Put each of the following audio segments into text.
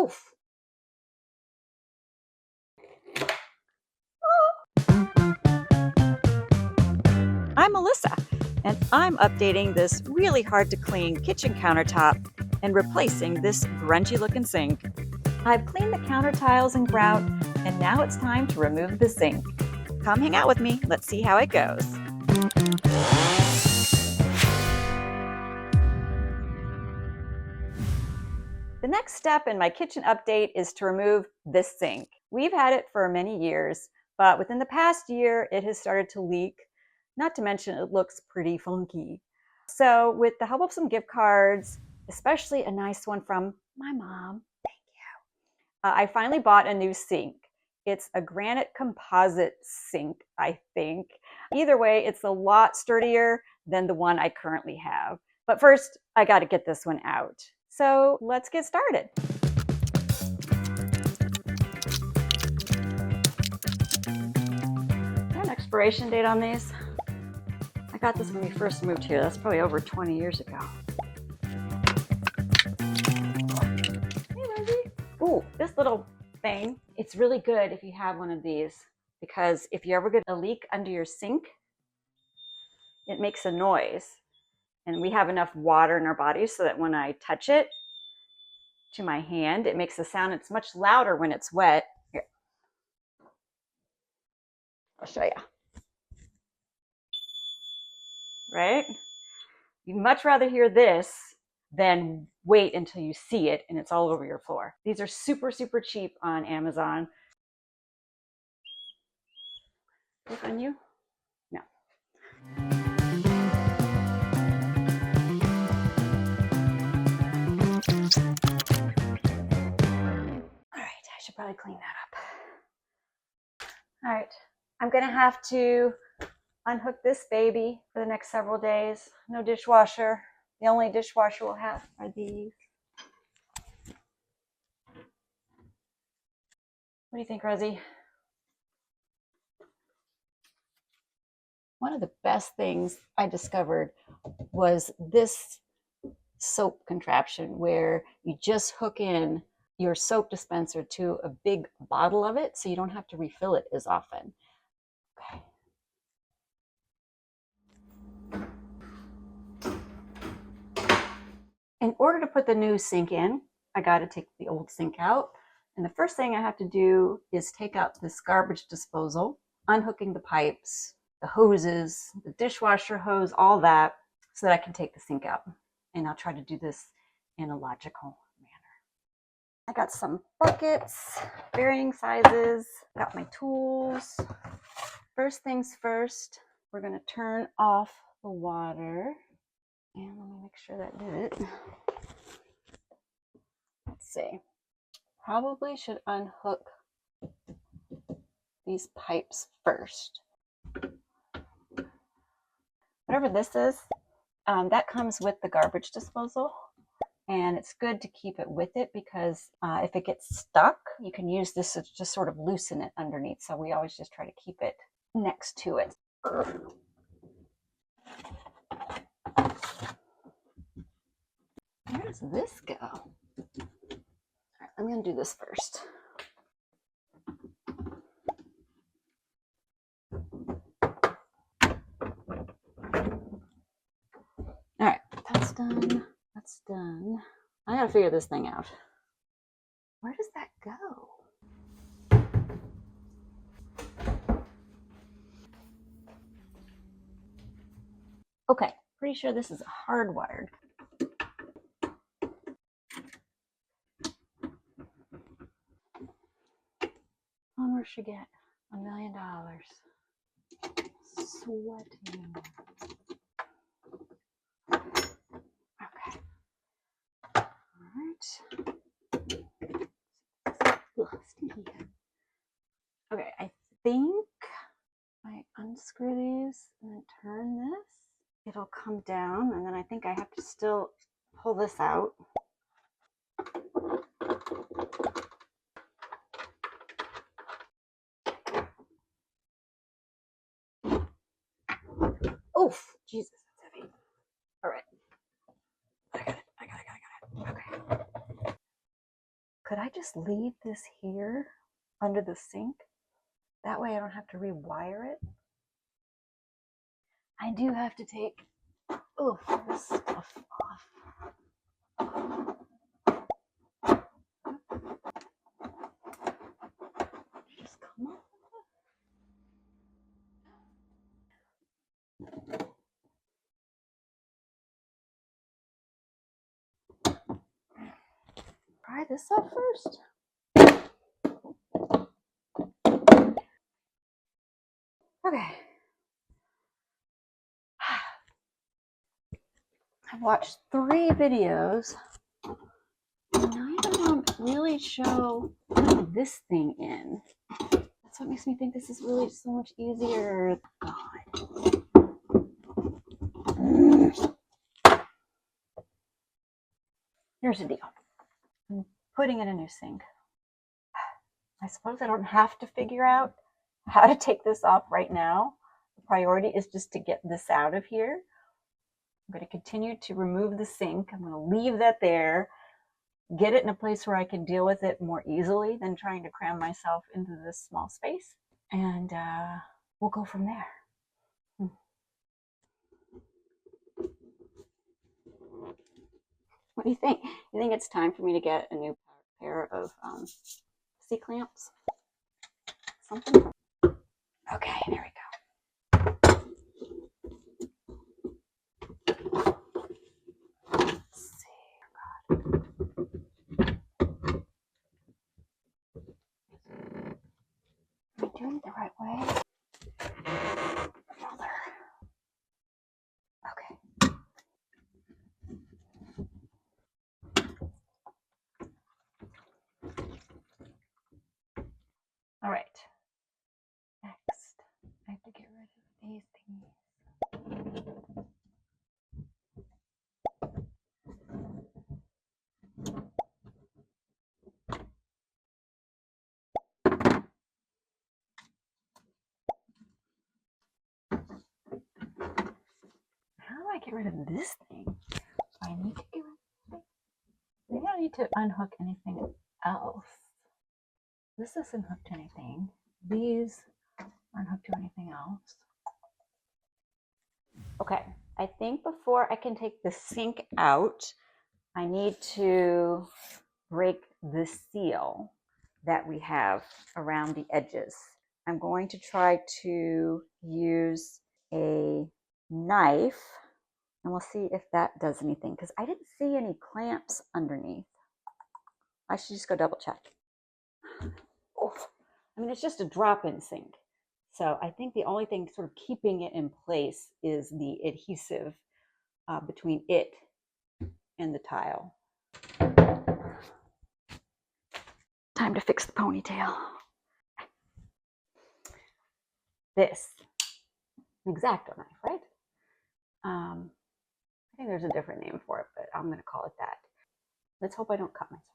Oof. I'm Melissa, and I'm updating this really hard to clean kitchen countertop and replacing this grungy looking sink. I've cleaned the counter tiles and grout, and now it's time to remove the sink. Come hang out with me. Let's see how it goes. The next step in my kitchen update is to remove this sink. We've had it for many years, but within the past year, it has started to leak. Not to mention it looks pretty funky. So with the help of some gift cards, especially a nice one from my mom, thank you, I finally bought a new sink. It's a granite composite sink, I think. Either way, it's a lot sturdier than the one I currently have. But first, I got to get this one out. So let's get started. Is there an expiration date on these? I got this when we first moved here. That's probably over 20 years ago. Hey, Lindsay. Ooh, this little thing, it's really good if you have one of these, because if you ever get a leak under your sink, it makes a noise. And we have enough water in our bodies so that when I touch it to my hand, it makes a sound. It's much louder when it's wet. Here, I'll show you. Right? You'd much rather hear this than wait until you see it and it's all over your floor. These are super, super cheap on Amazon. Click on you? No. All right, I should probably clean that up. All right, I'm gonna have to unhook this baby for the next several days. No dishwasher. The only dishwasher we'll have are these. What do you think, Rosie? One of the best things I discovered was this soap contraption where you just hook in your soap dispenser to a big bottle of it so you don't have to refill it as often. Okay. In order to put the new sink in, I got to take the old sink out. And the first thing I have to do is take out this garbage disposal, unhooking the pipes, the hoses, the dishwasher hose, all that, so that I can take the sink out. And I'll try to do this in a logical manner. I got some buckets, varying sizes, got my tools. First things first, we're going to turn off the water. And let me make sure that did it. Let's see. Probably should unhook these pipes first. Whatever this is, that comes with the garbage disposal. And it's good to keep it with it because if it gets stuck, you can use this to just sort of loosen it underneath. So we always just try to keep it next to it. Where does this go? All right, I'm going to do this first. All right, that's done. That's done. I got to figure this thing out. Where does that go? Okay, pretty sure this is hardwired. Homer should get $1 million. Sweating. Okay. All right. Ugh, stinky. Okay, I think I unscrew these and then turn this. It'll come down, and then I think I have to still pull this out. Oof, Jesus, that's heavy. All right. I got it. Okay. Could I just leave this here under the sink? That way I don't have to rewire it. I do have to take this stuff off. Just come on. Pry this up first. Okay. I've watched 3 videos, and neither of them really show this thing in. That's what makes me think this is really so much easier. God. Here's the deal. I'm putting in a new sink. I suppose I don't have to figure out how to take this off right now. The priority is just to get this out of here. I'm going to continue to remove the sink. I'm going to leave that there, get it in a place where I can deal with it more easily than trying to cram myself into this small space. And we'll go from there. What do you think? You think it's time for me to get a new pair of C-clamps? Something. Okay, there we go. Let's see. God. Am I doing it the right way? Okay. All right. Next, I have to get rid of these things. How do I get rid of this thing? I need to get rid of it. Maybe I don't need to unhook anything else. This isn't hooked to anything. These aren't hooked to anything else. Okay, I think before I can take the sink out, I need to break the seal that we have around the edges. I'm going to try to use a knife, and we'll see if that does anything, because I didn't see any clamps underneath. I should just go double check. Oh, I mean, it's just a drop-in sink. So I think the only thing sort of keeping it in place is the adhesive between it and the tile. Time to fix the ponytail. This, an X-Acto knife, right? I think there's a different name for it, but I'm going to call it that. Let's hope I don't cut myself.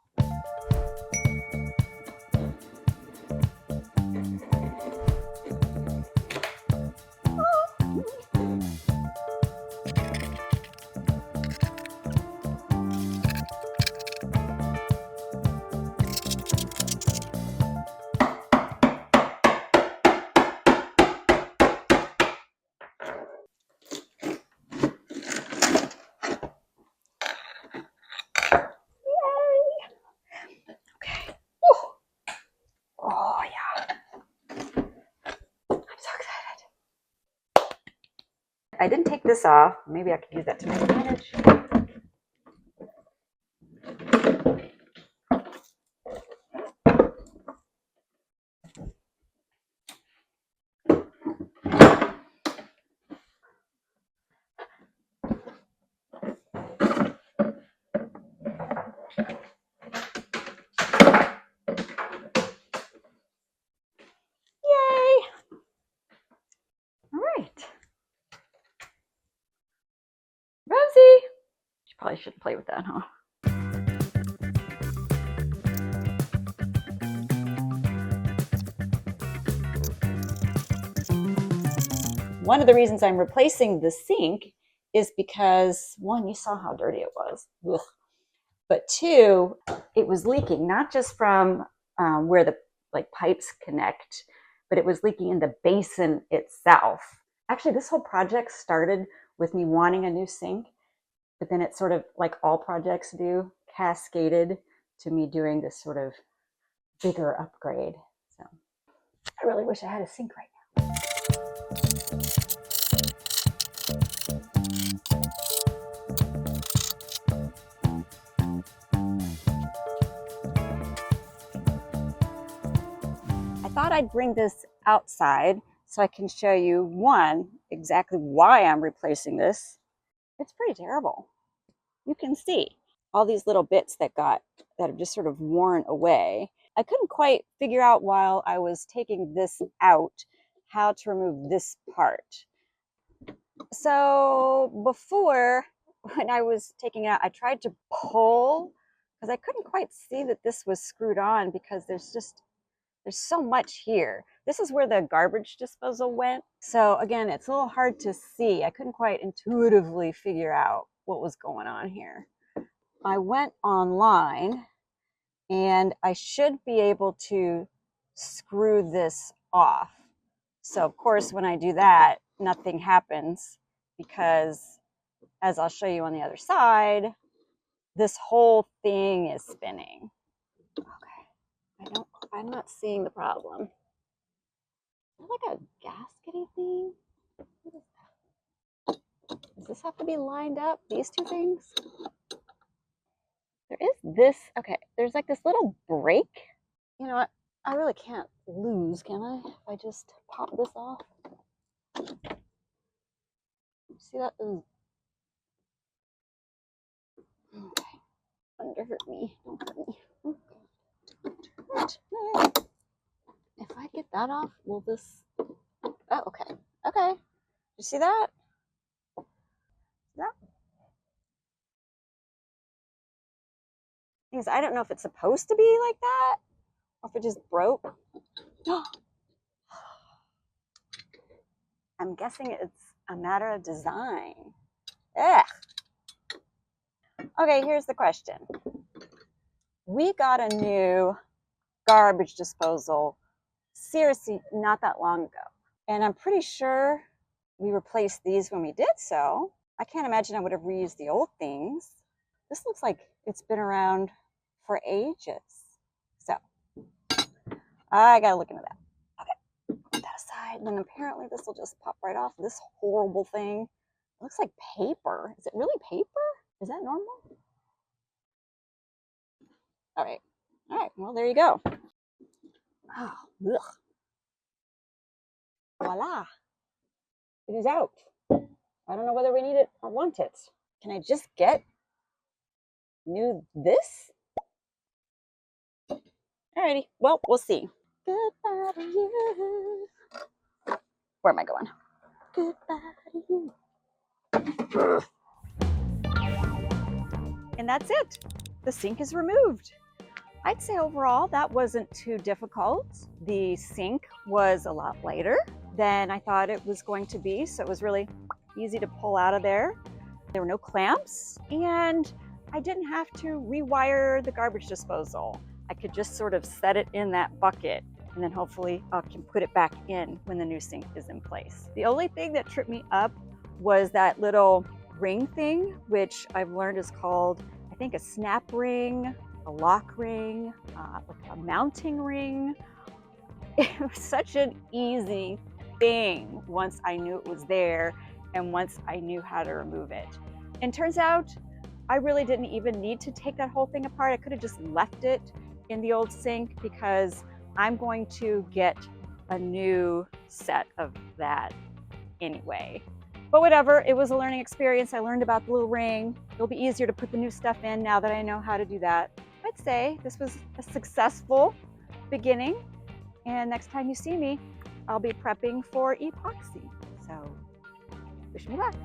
I didn't take this off. Maybe I could use that to my advantage. Yay! All right. Rosie! She probably shouldn't play with that, huh? One of the reasons I'm replacing the sink is because, one, you saw how dirty it was. Ugh. but two, it was leaking, not just from where the pipes connect, but it was leaking in the basin itself. Actually, this whole project started with me wanting a new sink, but then it sort of, like all projects do, cascaded to me doing this sort of bigger upgrade. So I really wish I had a sink right now. I thought I'd bring this outside so I can show you, one, exactly why I'm replacing this. It's pretty terrible. You can see all these little bits that have just sort of worn away. I couldn't quite figure out while I was taking this out how to remove this part. So before, when I was taking it out, I tried to pull because I couldn't quite see that this was screwed on because there's so much here. This is where the garbage disposal went. So again, it's a little hard to see. I couldn't quite intuitively figure out what was going on here. I went online and I should be able to screw this off. So of course, when I do that, nothing happens because, as I'll show you on the other side, this whole thing is spinning. Okay, I'm not seeing the problem. Is that like a gaskety thing? What is that? Does this have to be lined up, these two things? There is this, okay, there's like this little break. You know what? I really can't lose, can I? If I just pop this off. See that? Okay. Don't hurt me. Don't hurt me. If I get that off, will this... Oh, okay. Okay. You see that? Because I don't know if it's supposed to be like that or if it just broke. I'm guessing it's a matter of design. Ugh. Okay, here's the question. We got a new garbage disposal, seriously, not that long ago. And I'm pretty sure we replaced these when we did so. I can't imagine I would have reused the old things. This looks like it's been around for ages. So I gotta look into that. Okay, put that aside. And then apparently this will just pop right off. This horrible thing. It looks like paper. Is it really paper? Is that normal? All right. All right. Well, there you go. Oh, ugh. Voila. It is out. I don't know whether we need it or want it. Can I just get this? Alrighty. Well, we'll see. Goodbye to you. Where am I going? Goodbye to you. And that's it. The sink is removed. I'd say overall that wasn't too difficult. The sink was a lot lighter than I thought it was going to be, so it was really easy to pull out of there. There were no clamps, and I didn't have to rewire the garbage disposal. I could just sort of set it in that bucket, and then hopefully I can put it back in when the new sink is in place. The only thing that tripped me up was that little ring thing, which I've learned is called, I think, a snap ring, a lock ring, like a mounting ring. It was such an easy thing once I knew it was there and once I knew how to remove it. And turns out I really didn't even need to take that whole thing apart. I could have just left it in the old sink because I'm going to get a new set of that anyway. But whatever, it was a learning experience. I learned about the little ring. It'll be easier to put the new stuff in now that I know how to do that. I'd say this was a successful beginning. And next time you see me, I'll be prepping for epoxy. So wish me luck.